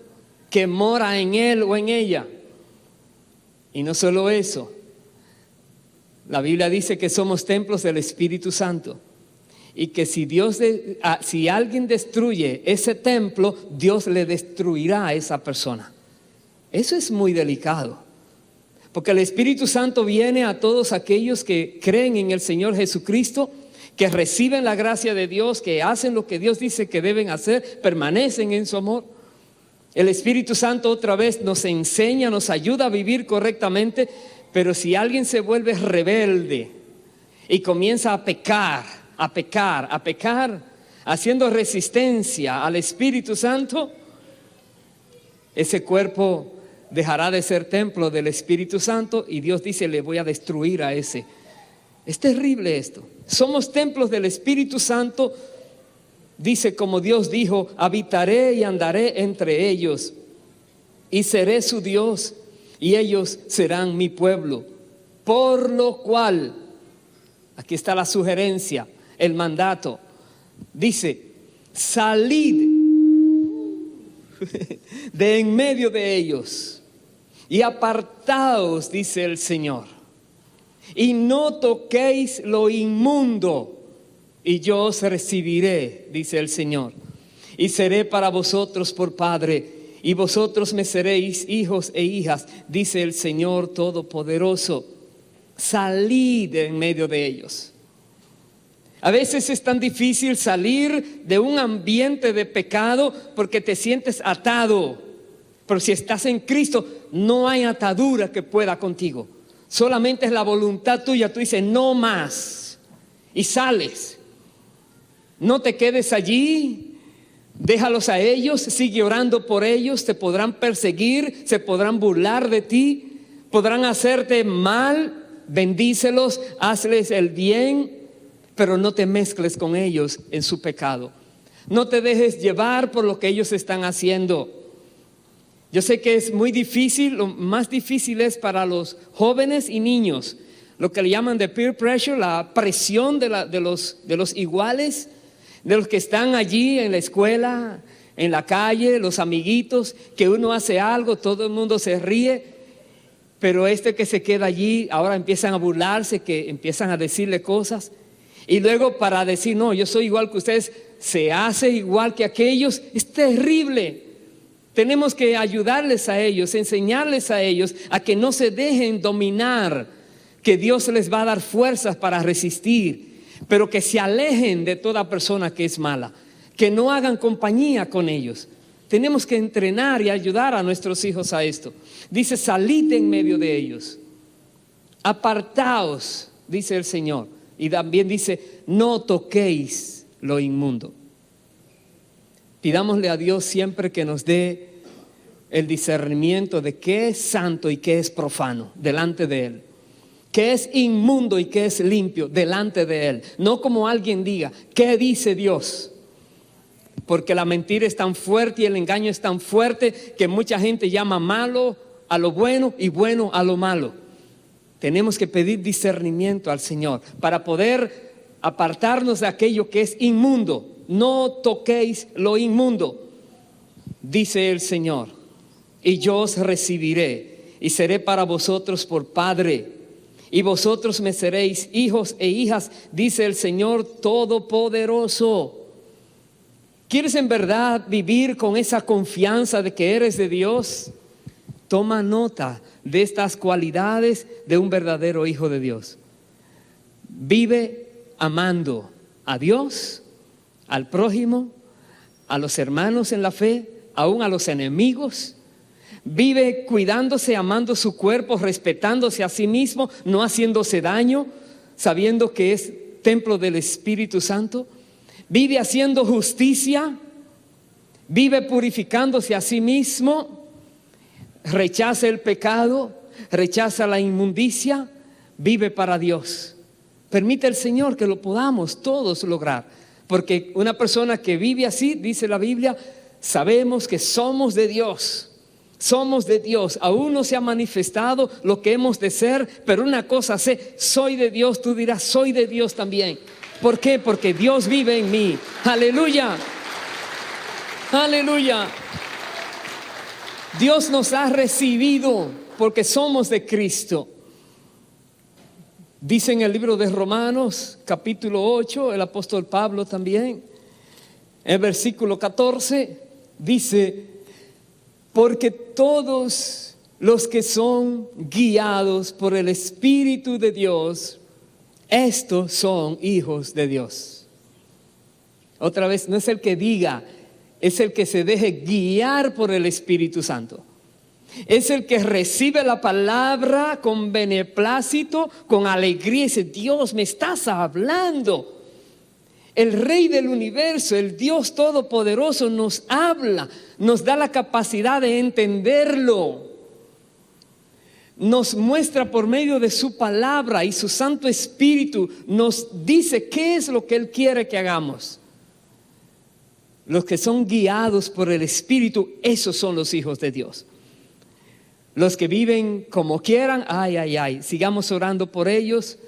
que mora en él o en ella. Y no solo eso, la Biblia dice que somos templos del Espíritu Santo y que si alguien destruye ese templo, Dios le destruirá a esa persona. Eso es muy delicado, porque el Espíritu Santo viene a todos aquellos que creen en el Señor Jesucristo, que reciben la gracia de Dios, que hacen lo que Dios dice que deben hacer, permanecen en su amor. El Espíritu Santo otra vez nos enseña, nos ayuda a vivir correctamente. Pero si alguien se vuelve rebelde y comienza a pecar, haciendo resistencia al Espíritu Santo, ese cuerpo dejará de ser templo del Espíritu Santo y Dios dice: le voy a destruir a ese. Es terrible esto. Somos templos del Espíritu Santo. Dice, como Dios dijo: habitaré y andaré entre ellos y seré su Dios y ellos serán mi pueblo. Por lo cual, aquí está la sugerencia, el mandato. Dice: salid de en medio de ellos y apartaos, dice el Señor, y no toquéis lo inmundo, y yo os recibiré, dice el Señor, y seré para vosotros por Padre, y vosotros me seréis hijos e hijas, dice el Señor Todopoderoso. Salid de en medio de ellos. A veces es tan difícil salir de un ambiente de pecado porque te sientes atado. Pero si estás en Cristo, no hay atadura que pueda contigo. Solamente es la voluntad tuya. Tú dices: no más. Y sales. No te quedes allí. Déjalos a ellos. Sigue orando por ellos. Te podrán perseguir. Se podrán burlar de ti. Podrán hacerte mal. Bendícelos. Hazles el bien. Pero no te mezcles con ellos en su pecado. No te dejes llevar por lo que ellos están haciendo. Yo sé que es muy difícil, lo más difícil es para los jóvenes y niños, lo que le llaman de peer pressure, la presión de los iguales, de los que están allí en la escuela, en la calle, los amiguitos, que uno hace algo, todo el mundo se ríe, pero que se queda allí, ahora empiezan a burlarse, que empiezan a decirle cosas. Y luego para decir: no, yo soy igual que ustedes, se hace igual que aquellos. Es terrible. Tenemos que ayudarles a ellos, enseñarles a ellos a que no se dejen dominar, que Dios les va a dar fuerzas para resistir, pero que se alejen de toda persona que es mala, que no hagan compañía con ellos. Tenemos que entrenar y ayudar a nuestros hijos a esto. Dice: salid en medio de ellos, apartaos, dice el Señor. Y también dice: no toquéis lo inmundo. Pidámosle a Dios siempre que nos dé el discernimiento de qué es santo y qué es profano delante de Él. Qué es inmundo y qué es limpio delante de Él. No como alguien diga: ¿qué dice Dios? Porque la mentira es tan fuerte y el engaño es tan fuerte que mucha gente llama malo a lo bueno y bueno a lo malo. Tenemos que pedir discernimiento al Señor para poder apartarnos de aquello que es inmundo. No toquéis lo inmundo, dice el Señor, y yo os recibiré y seré para vosotros por padre, y vosotros me seréis hijos e hijas, dice el Señor Todopoderoso. ¿Quieres en verdad vivir con esa confianza de que eres de Dios? Toma nota de estas cualidades de un verdadero hijo de Dios. Vive amando a Dios, al prójimo, a los hermanos en la fe, aún a los enemigos. Vive cuidándose, amando su cuerpo, respetándose a sí mismo, no haciéndose daño, sabiendo que es templo del Espíritu Santo. Vive haciendo justicia, vive purificándose a sí mismo, rechaza el pecado, rechaza la inmundicia, vive para Dios. Permite el Señor que lo podamos todos lograr, porque una persona que vive así, dice la Biblia, sabemos que somos de Dios. Somos de Dios, aún no se ha manifestado lo que hemos de ser, pero una cosa sé, soy de Dios. Tú dirás, soy de Dios también. ¿Por qué? Porque Dios vive en mí. Aleluya, aleluya. Dios nos ha recibido porque somos de Cristo. Dice en el libro de Romanos, capítulo 8, el apóstol Pablo también, en el versículo 14, dice: porque todos los que son guiados por el Espíritu de Dios, estos son hijos de Dios. Otra vez, no es el que diga, es el que se deje guiar por el Espíritu Santo. Es el que recibe la palabra con beneplácito, con alegría, y dice: Dios, me estás hablando. El Rey del universo, el Dios Todopoderoso nos habla, nos da la capacidad de entenderlo. Nos muestra por medio de su palabra, y su Santo Espíritu nos dice qué es lo que Él quiere que hagamos. Los que son guiados por el Espíritu, esos son los hijos de Dios. Los que viven como quieran, sigamos orando por ellos,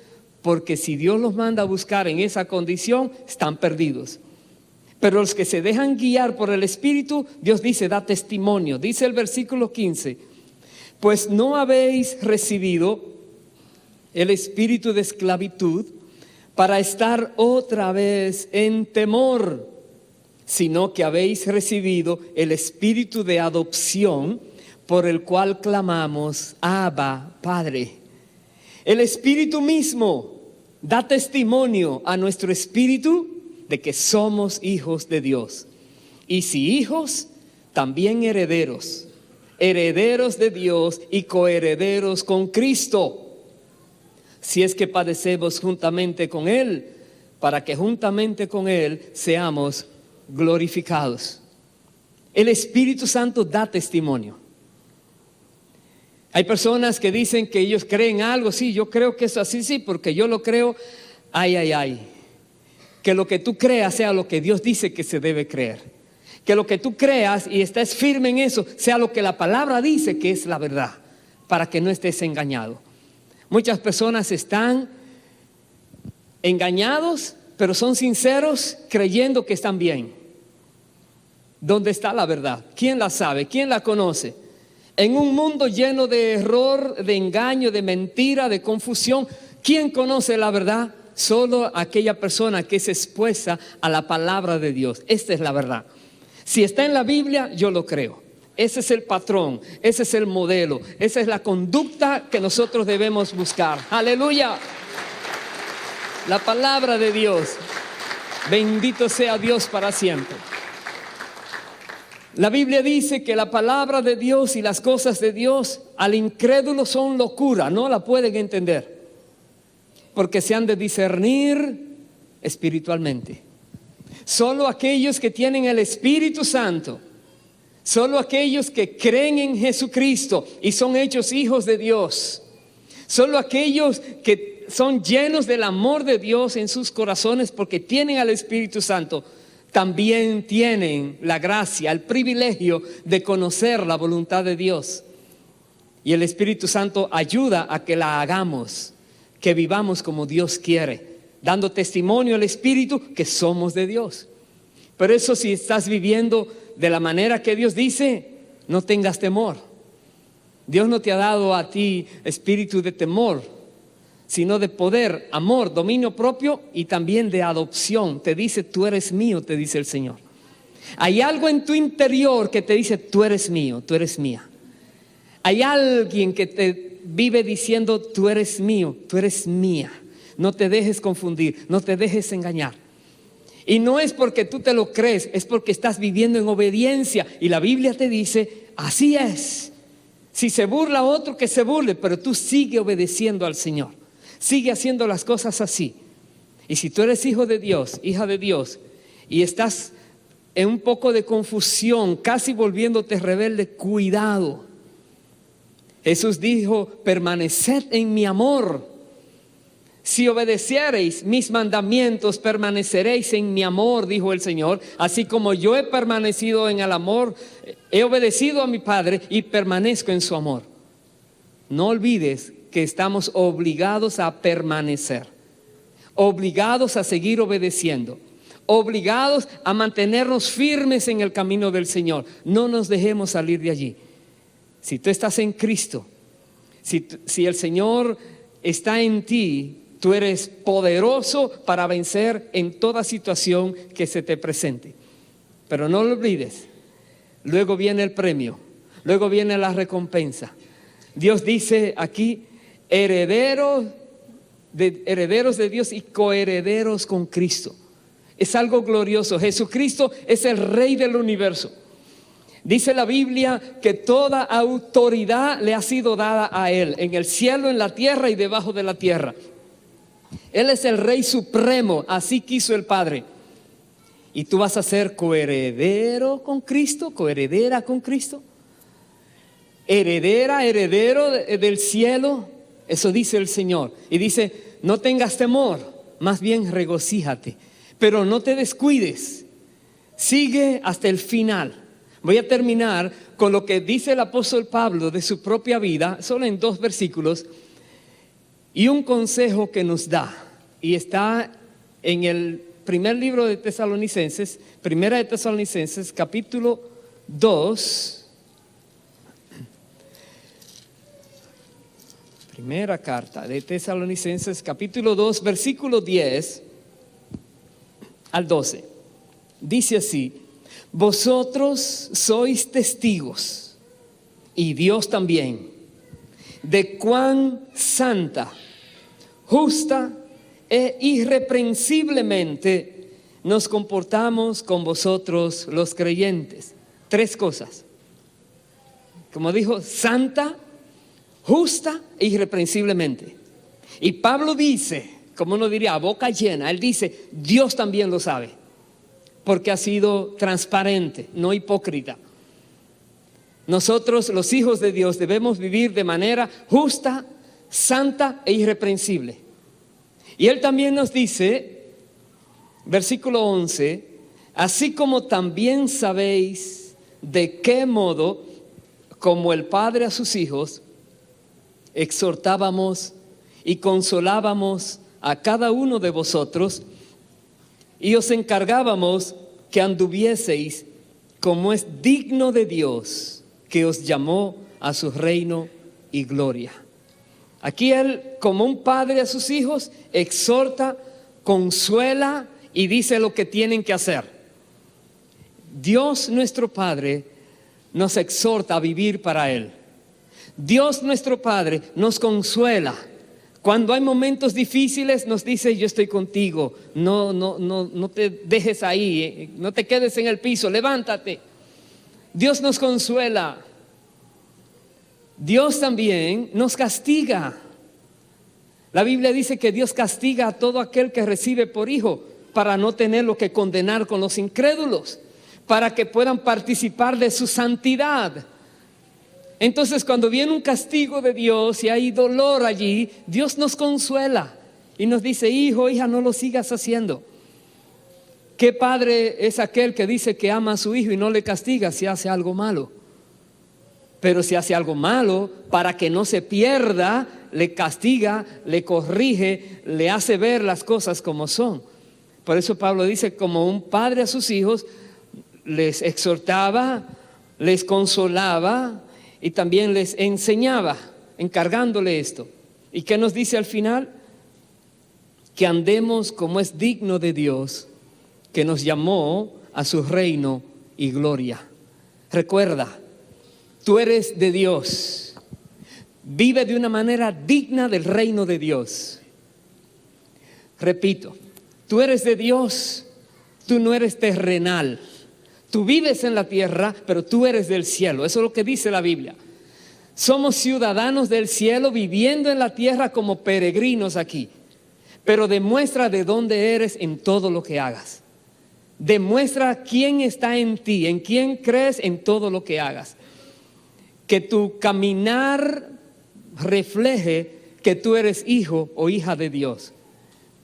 porque si Dios los manda a buscar en esa condición, están perdidos. Pero los que se dejan guiar por el Espíritu, Dios dice, da testimonio. Dice el versículo 15, pues no habéis recibido el espíritu de esclavitud para estar otra vez en temor, sino que habéis recibido el espíritu de adopción, por el cual clamamos, Abba, Padre. El Espíritu mismo da testimonio a nuestro espíritu de que somos hijos de Dios. Y si hijos, también herederos, herederos de Dios y coherederos con Cristo, si es que padecemos juntamente con Él, para que juntamente con Él seamos glorificados. El Espíritu Santo da testimonio. Hay personas que dicen que ellos creen algo, sí, yo creo que eso así, sí, porque yo lo creo, que lo que tú creas sea lo que Dios dice que se debe creer, que lo que tú creas y estés firme en eso sea lo que la palabra dice que es la verdad, para que no estés engañado. Muchas personas están engañados, pero son sinceros creyendo que están bien. ¿Dónde está la verdad? ¿Quién la sabe? ¿Quién la conoce? En un mundo lleno de error, de engaño, de mentira, de confusión, ¿quién conoce la verdad? Solo aquella persona que es expuesta a la palabra de Dios. Esta es la verdad. Si está en la Biblia, yo lo creo. Ese es el patrón, ese es el modelo, esa es la conducta que nosotros debemos buscar. ¡Aleluya! La palabra de Dios. Bendito sea Dios para siempre. La Biblia dice que la palabra de Dios y las cosas de Dios al incrédulo son locura, no la pueden entender, porque se han de discernir espiritualmente. Solo aquellos que tienen el Espíritu Santo, solo aquellos que creen en Jesucristo y son hechos hijos de Dios, solo aquellos que son llenos del amor de Dios en sus corazones porque tienen al Espíritu Santo, también tienen la gracia, el privilegio de conocer la voluntad de Dios. Y el Espíritu Santo ayuda a que la hagamos, que vivamos como Dios quiere, dando testimonio al Espíritu que somos de Dios. Por eso, si estás viviendo de la manera que Dios dice, no tengas temor. Dios no te ha dado a ti espíritu de temor, sino de poder, amor, dominio propio y también de adopción. Te dice, tú eres mío, te dice el Señor. Hay algo en tu interior que te dice, tú eres mío, tú eres mía. Hay alguien que te vive diciendo, tú eres mío, tú eres mía. No te dejes confundir, no te dejes engañar. Y no es porque tú te lo crees, es porque estás viviendo en obediencia. Y la Biblia te dice, así es. Si se burla otro, que se burle, pero tú sigue obedeciendo al Señor. Sigue haciendo las cosas así. Y si tú eres hijo de Dios, hija de Dios, y estás en un poco de confusión, casi volviéndote rebelde, cuidado. Jesús dijo, permaneced en mi amor. Si obedeciereis mis mandamientos, permaneceréis en mi amor, dijo el Señor. Así como yo he permanecido en el amor, he obedecido a mi Padre y permanezco en su amor. No olvides que estamos obligados a permanecer, obligados a seguir obedeciendo, obligados a mantenernos firmes en el camino del Señor. No nos dejemos salir de allí. Si tú estás en Cristo, si el Señor está en ti, tú eres poderoso para vencer en toda situación que se te presente. Pero no lo olvides, luego viene el premio, luego viene la recompensa. Dios dice aquí, herederos de Dios y coherederos con Cristo. Es algo glorioso. Jesucristo es el Rey del universo. Dice la Biblia que toda autoridad le ha sido dada a Él, en el cielo, en la tierra y debajo de la tierra. Él es el Rey supremo, así quiso el Padre. Y tú vas a ser coheredero con Cristo, coheredera con Cristo, heredero del cielo. Eso dice el Señor. Y dice, no tengas temor, más bien regocíjate, pero no te descuides, sigue hasta el final. Voy a terminar con lo que dice el apóstol Pablo de su propia vida, solo en 2 versículos, y un consejo que nos da. Y está en el primer libro de Tesalonicenses, primera de Tesalonicenses, capítulo 2. Primera carta de Tesalonicenses, capítulo 2, versículo 10 al 12. Dice así, vosotros sois testigos, y Dios también, de cuán santa, justa e irreprensiblemente nos comportamos con vosotros los creyentes. 3 cosas. Como dijo, santa, justa e irreprensiblemente. Y Pablo dice, como uno diría, a boca llena, él dice, Dios también lo sabe, porque ha sido transparente, no hipócrita. Nosotros, los hijos de Dios, debemos vivir de manera justa, santa e irreprensible. Y él también nos dice, versículo 11, así como también sabéis de qué modo, como el Padre a sus hijos, exhortábamos y consolábamos a cada uno de vosotros, y os encargábamos que anduvieseis como es digno de Dios, que os llamó a su reino y gloria. Aquí él, como un padre a sus hijos, exhorta, consuela y dice lo que tienen que hacer. Dios nuestro Padre nos exhorta a vivir para Él. Dios nuestro Padre nos consuela. Cuando hay momentos difíciles nos dice, yo estoy contigo, no te dejes ahí, no te quedes en el piso, levántate. Dios nos consuela. Dios también nos castiga. La Biblia dice que Dios castiga a todo aquel que recibe por hijo, para no tenerlo que condenar con los incrédulos, para que puedan participar de su santidad. Entonces, cuando viene un castigo de Dios y hay dolor allí, Dios nos consuela y nos dice, hijo, hija, no lo sigas haciendo. ¿Qué padre es aquel que dice que ama a su hijo y no le castiga si hace algo malo? Pero si hace algo malo, para que no se pierda, le castiga, le corrige, le hace ver las cosas como son. Por eso Pablo dice, como un padre a sus hijos, les exhortaba, les consolaba y también les enseñaba, encargándole esto. ¿Y qué nos dice al final? Que andemos como es digno de Dios, que nos llamó a su reino y gloria. Recuerda, tú eres de Dios. Vive de una manera digna del reino de Dios. Repito, tú eres de Dios, tú no eres terrenal. Tú vives en la tierra, pero tú eres del cielo. Eso es lo que dice la Biblia. Somos ciudadanos del cielo viviendo en la tierra como peregrinos aquí. Pero demuestra de dónde eres en todo lo que hagas. Demuestra quién está en ti, en quién crees en todo lo que hagas. Que tu caminar refleje que tú eres hijo o hija de Dios.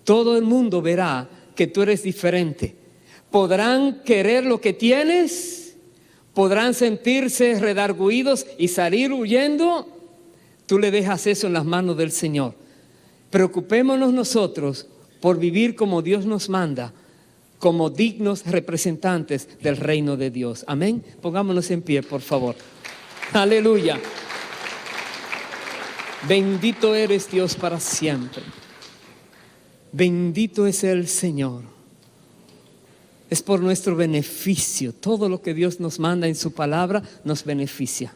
Todo el mundo verá que tú eres diferente. Podrán querer lo que tienes, podrán sentirse redargüidos y salir huyendo. Tú le dejas eso en las manos del Señor. Preocupémonos nosotros por vivir como Dios nos manda, como dignos representantes del reino de Dios. Amén. Pongámonos en pie, por favor. Aleluya. Bendito eres, Dios, para siempre. Bendito es el Señor. Es por nuestro beneficio. Todo lo que Dios nos manda en su palabra nos beneficia.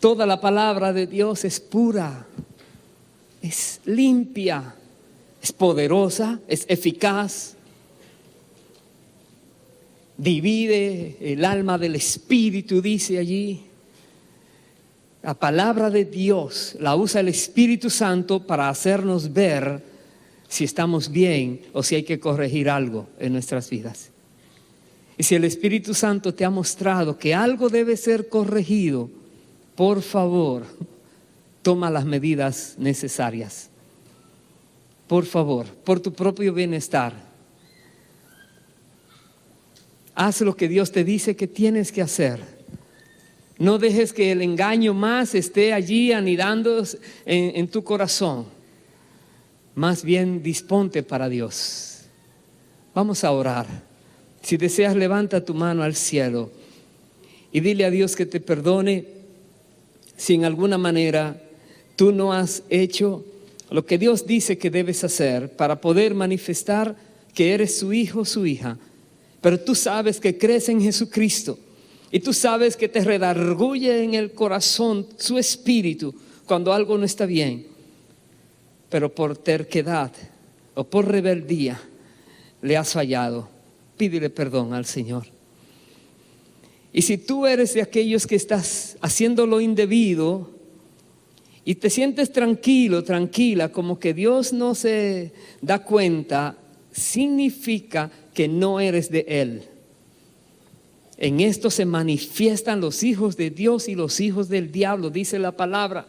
Toda la palabra de Dios es pura, es limpia, es poderosa, es eficaz. Divide el alma del espíritu, dice allí. La palabra de Dios la usa el Espíritu Santo para hacernos ver si estamos bien o si hay que corregir algo en nuestras vidas. Y si el Espíritu Santo te ha mostrado que algo debe ser corregido, por favor, toma las medidas necesarias. Por favor, por tu propio bienestar. Haz lo que Dios te dice que tienes que hacer. No dejes que el engaño más esté allí anidando en tu corazón. Más bien disponte para Dios. Vamos a orar. Si deseas, levanta tu mano al cielo y dile a Dios que te perdone si en alguna manera tú no has hecho lo que Dios dice que debes hacer para poder manifestar que eres su hijo o su hija. Pero tú sabes que crees en Jesucristo y tú sabes que te redarguye en el corazón su espíritu cuando algo no está bien. Pero por terquedad o por rebeldía le has fallado. Pídele perdón al Señor. Y si tú eres de aquellos que estás haciendo lo indebido y te sientes tranquilo, tranquila, como que Dios no se da cuenta, significa que no eres de Él. En esto se manifiestan los hijos de Dios y los hijos del diablo, dice la palabra.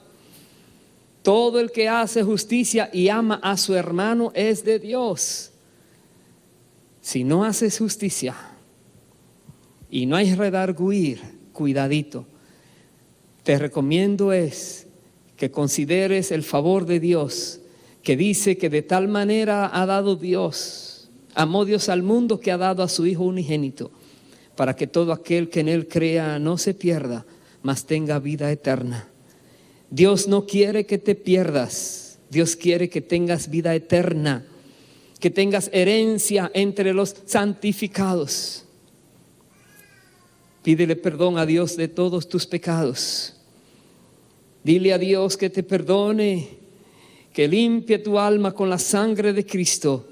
Todo el que hace justicia y ama a su hermano es de Dios. Si no haces justicia y no hay redarguir, cuidadito. Te recomiendo es que consideres el favor de Dios, que dice que de tal manera ha dado Dios, amó Dios al mundo que ha dado a su Hijo unigénito, para que todo aquel que en Él crea no se pierda, mas tenga vida eterna. Dios no quiere que te pierdas, Dios quiere que tengas vida eterna, que tengas herencia entre los santificados. Pídele perdón a Dios de todos tus pecados. Dile a Dios que te perdone, que limpie tu alma con la sangre de Cristo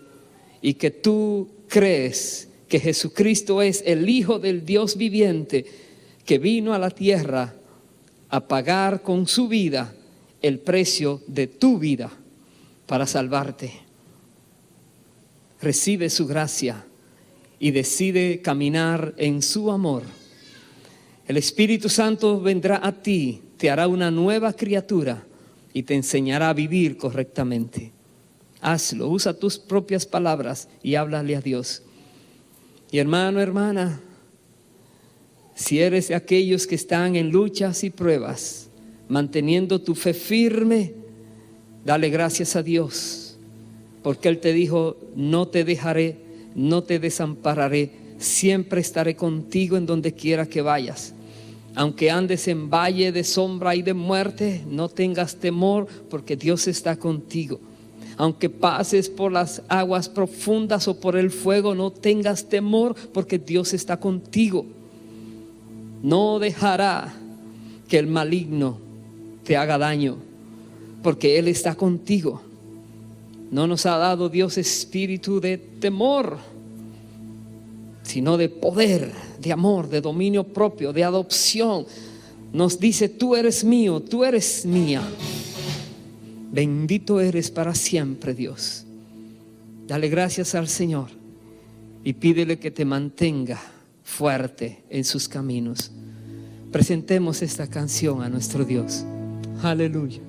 y que tú crees que Jesucristo es el Hijo del Dios viviente que vino a la tierra a pagar con su vida el precio de tu vida para salvarte. Recibe su gracia y decide caminar en su amor. El Espíritu Santo vendrá a ti, te hará una nueva criatura y te enseñará a vivir correctamente. Hazlo, usa tus propias palabras y háblale a Dios. Y hermano, hermana, si eres de aquellos que están en luchas y pruebas, manteniendo tu fe firme, dale gracias a Dios, porque Él te dijo: no te dejaré, no te desampararé, siempre estaré contigo en donde quiera que vayas. Aunque andes en valle de sombra y de muerte, no tengas temor, porque Dios está contigo. Aunque pases por las aguas profundas o por el fuego, no tengas temor, porque Dios está contigo. No dejará que el maligno te haga daño, porque Él está contigo. No nos ha dado Dios espíritu de temor, sino de poder, de amor, de dominio propio, de adopción. Nos dice: tú eres mío, tú eres mía. Bendito eres para siempre, Dios. Dale gracias al Señor y pídele que te mantenga fuerte en sus caminos. Presentemos esta canción a nuestro Dios. Aleluya.